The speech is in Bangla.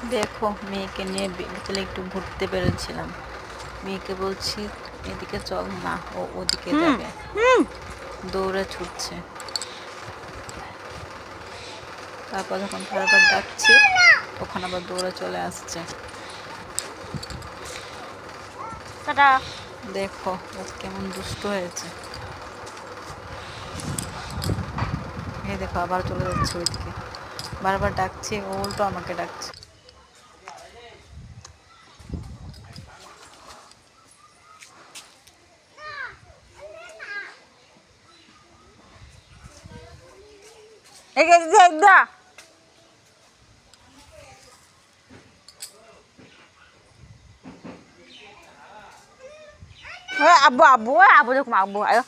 দেখো মেয়েকে নিয়ে বিকেলে একটু ঘুরতে বেরোচ্ছিলাম, মেয়েকে বলছি এদিকে চল না, ও ওদিকে যাবে, দৌড়ে ছুটছে। তারপর যখন বারবার ডাকছি ওখানে আবার দৌড়ে চলে আসছে। দেখো ও কেমন দুষ্ট হয়েছে। এই দেখো আবার চলে যাচ্ছে ওইদিকে, বারবার ডাকছি, ও উল্টো আমাকে ডাকছে। abu abu abu được mà abu ayo